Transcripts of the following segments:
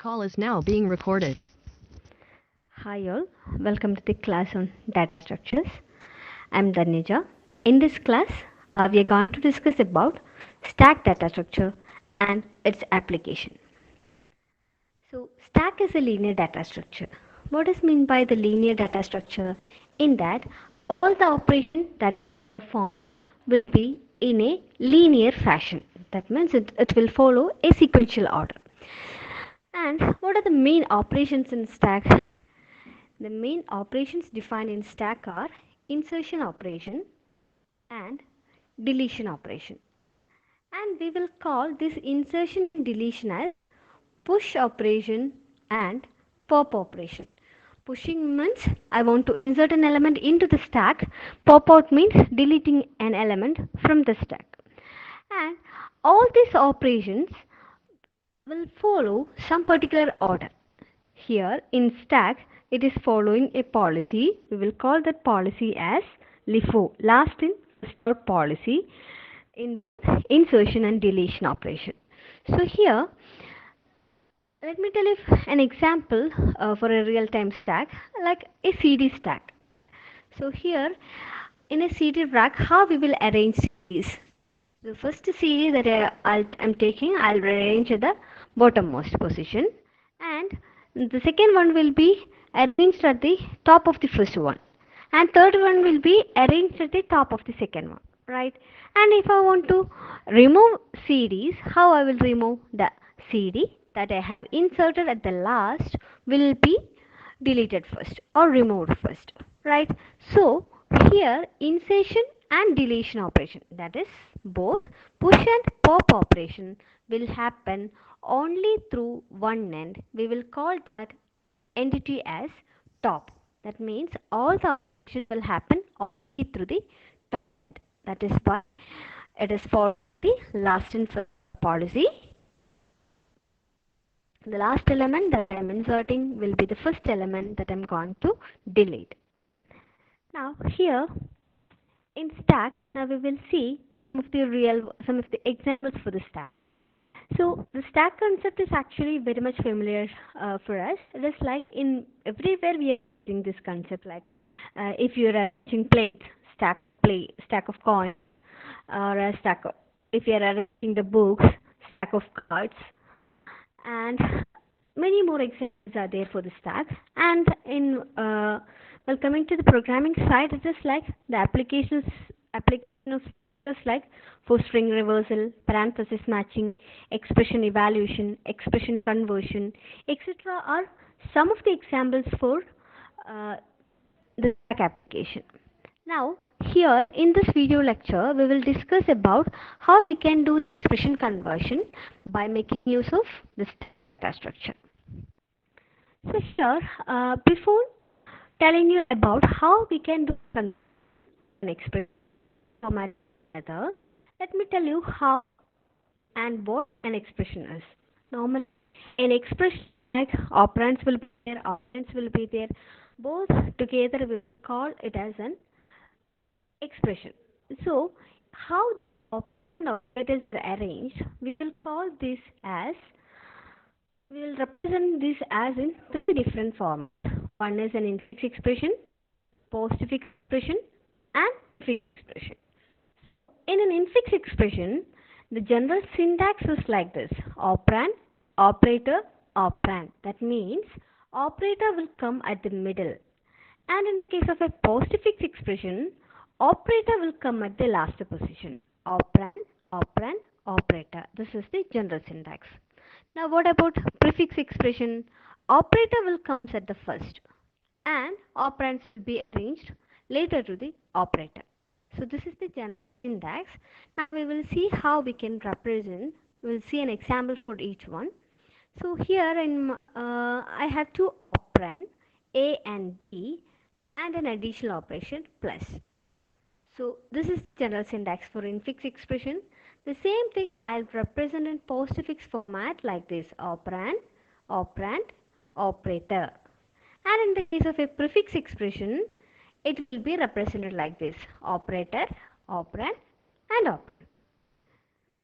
call is now being recorded. Hi all, welcome to the class on data structures. I'm Dhanija. In this class, we are going to discuss about stack data structure and its application. So stack is a linear data structure. What is meant by the linear data structure? In that all the operations that perform will be in a linear fashion. That means it will follow a sequential order. And what are the main operations in stack? The main operations defined in stack are insertion operation and deletion operation. And we will call this insertion and deletion as push operation and pop operation. Pushing means I want to insert an element into the stack. Pop out means deleting an element from the stack. And all these operations will follow some particular order. Here in stack, it is following a policy. We will call that policy as LIFO, last in first out policy in insertion and deletion operation. So here, let me tell you an example for a real-time stack, like a CD stack. So here, in a CD rack, how we will arrange CDs? The first CD that I'm taking, I'll arrange at the bottommost position, and the second one will be arranged at the top of the first one, and third one will be arranged at the top of the second one, right? And if I want to remove CDs, how I will remove the CD that I have inserted at the last will be deleted first or removed first, right? So here insertion and deletion operation, that is both push and pop operation, will happen only through one end. We will call that entity as top. That means all the operations will happen only through the top end. That is why it is for the last in first policy. The last element that I am inserting will be the first element that I am going to delete. Now here in stack, now we will see some of the examples for the stack. So the stack concept is actually very much familiar for us. It is like in everywhere we are using this concept. Like if you are arranging plates, stack of coins, or a stack of, if you are arranging the books, stack of cards, and many more examples are there for the stack. And in well, coming to the programming side, it is like the application of just like for string reversal, parenthesis matching, expression evaluation, expression conversion, etc. are some of the examples for uh, the stack application. Now, here in this video lecture, we will discuss about how we can do expression conversion by making use of this data structure. So here, before telling you about how we can do an expression format method, let me tell you how and what an expression is. Normally, an expression like operands will be there, operands will be there. Both together we call it as an expression. So, how operators are arranged, we will call this as, we will represent this as in three different formats. One is an infix expression, postfix expression, and prefix expression. In an infix expression, the general syntax is like this: operand, operator, operand. That means operator will come at the middle. And in case of a postfix expression, operator will come at the last position. Operand, operand, operator. This is the general syntax. Now what about prefix expression? Operator will come at the first and operands will be arranged later to the operator. So this is the general syntax. Now we will see how we can represent. We will see an example for each one. So here I have two operands A and B and an additional operation plus. So this is general syntax for infix expression. The same thing I'll represent in postfix format like this: operand, operand, operator. And in the case of a prefix expression, it will be represented like this: operator, operand, and operand.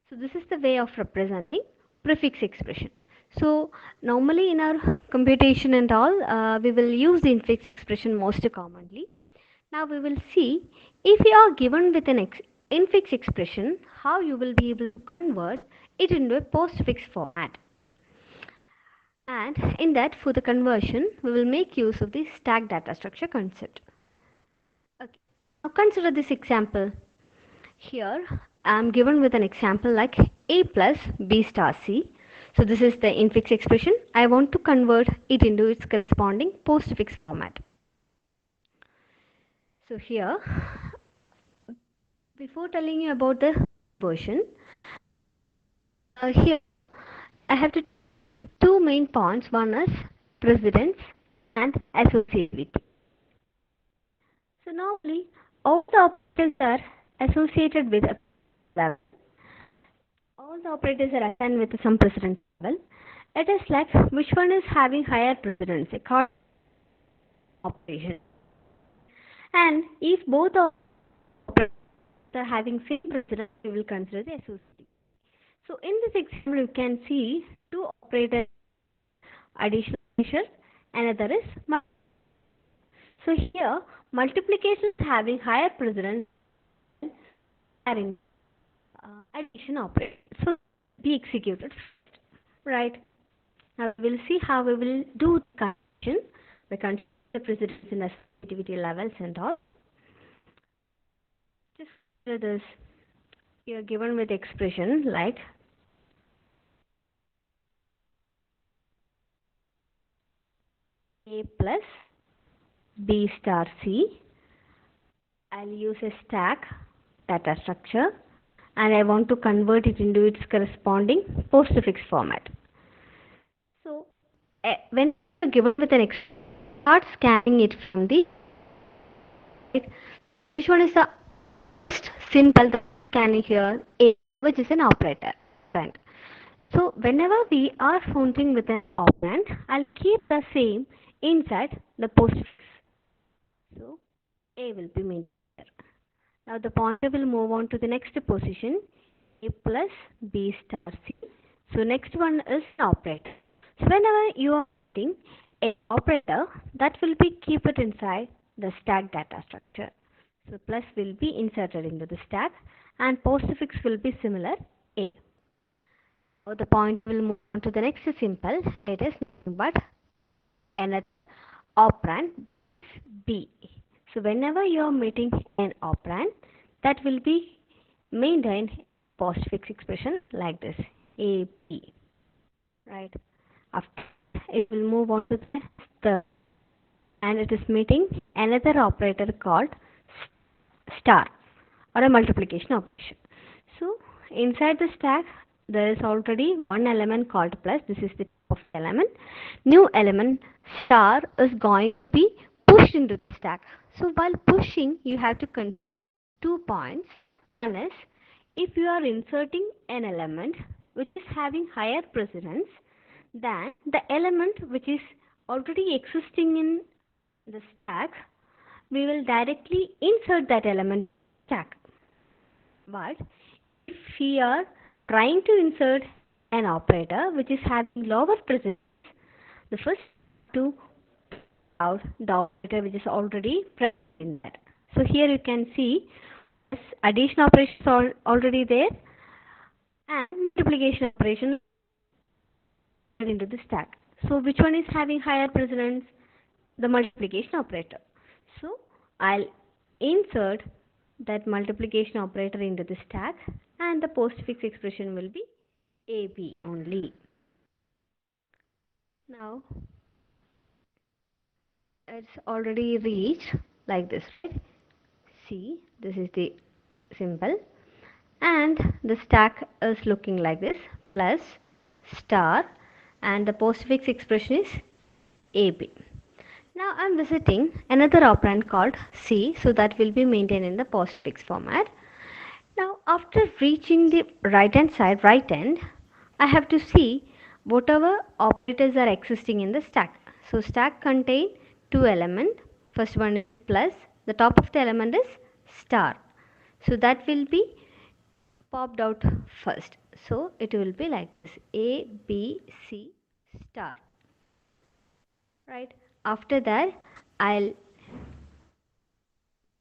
So this is the way of representing prefix expression. So normally in our computation and all, we will use the infix expression most commonly. Now we will see if you are given with an infix expression, how you will be able to convert it into a postfix format. And in that, for the conversion, we will make use of the stack data structure concept. Okay. Now consider this example. Here I am given with an example like a plus b star c. So this is the infix expression. I want to convert it into its corresponding postfix format. So here, before telling you about the version, here I have to two main points. One is precedence and associativity. So normally all the operators are associated with a level. All the operators are assigned with some precedence level. It is like which one is having higher precedence, a card operation. And if both operators are having same precedence, we will consider the associativity. So in this example, you can see two operators, additional measure, another is multiplication. So here, multiplication is having higher precedence than in addition operator. So be executed, right? Now we will see how we will do the conversion by considering the precedence in associativity levels and all. Just consider this. You are given with expression like a plus b star c. I'll use a stack data structure and I want to convert it into its corresponding postfix format. So when you're given with an expression, start scanning it from the right. Which one is the most simple scanning here? A, which is an operator. Right. So whenever we are functioning with an operand, I'll keep the same inside the postfix. So A will be maintained. Now the pointer will move on to the next position, a plus b star c. So next one is an operator. So whenever you are writing an operator, that will be keep it inside the stack data structure. So plus will be inserted into the stack and postfix will be similar a. Now the point will move on to the next simple. It is nothing but another operand b. So whenever you are meeting an operand, that will be maintained postfix expression like this, a b, right? After it will move on to the third, and it is meeting another operator called star or a multiplication operation. So inside the stack there is already one element called plus. This is the top of the element. New element star is going to be pushed into the stack. So while pushing, you have to consider 2 points. One is if you are inserting an element which is having higher precedence than the element which is already existing in the stack, we will directly insert that element in the stack. But if we are trying to insert an operator which is having lower precedence, the first to out the operator which is already present in that. So here you can see addition operations are already there and multiplication operation into the stack. So which one is having higher precedence? The multiplication operator. So I'll insert that multiplication operator into the stack and the postfix expression will be AB only. Now it's already reached like this, right? See, this is the symbol and the stack is looking like this, plus star, and the postfix expression is AB. Now I'm visiting another operand called C, so that will be maintained in the postfix format. Now after reaching the right hand side, right end, I have to see whatever operators are existing in the stack. So stack contain two elements. First one is plus, the top of the element is star. So that will be popped out first. So it will be like this, A, B, C, star. Right. After that, I'll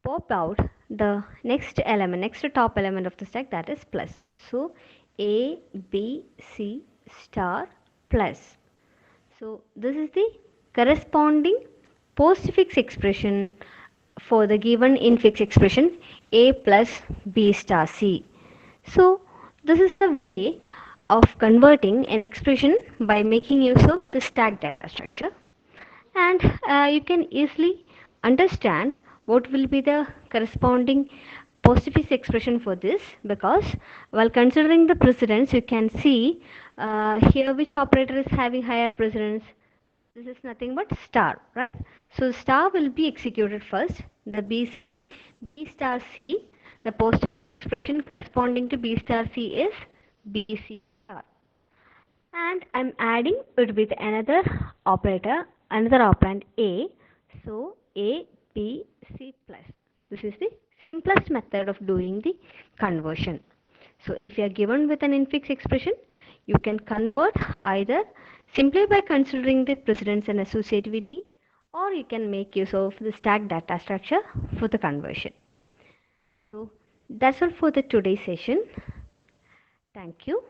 pop out the next element, next top element of the stack, that is plus. So A, B, C star plus. So this is the corresponding postfix expression for the given infix expression A plus B star C. So this is the way of converting an expression by making use of the stack data structure. And you can easily understand what will be the corresponding postfix expression for this, because while considering the precedence you can see here which operator is having higher precedence. This is nothing but star, right? So star will be executed first. The B star C, the postfix expression corresponding to B star C is BC star, and I'm adding it with another operator, another operand A. So A, B, C plus. This is the simplest method of doing the conversion. So if you are given with an infix expression, you can convert either simply by considering the precedence and associativity, or you can make use of the stack data structure for the conversion. So that's all for the today's session. Thank you.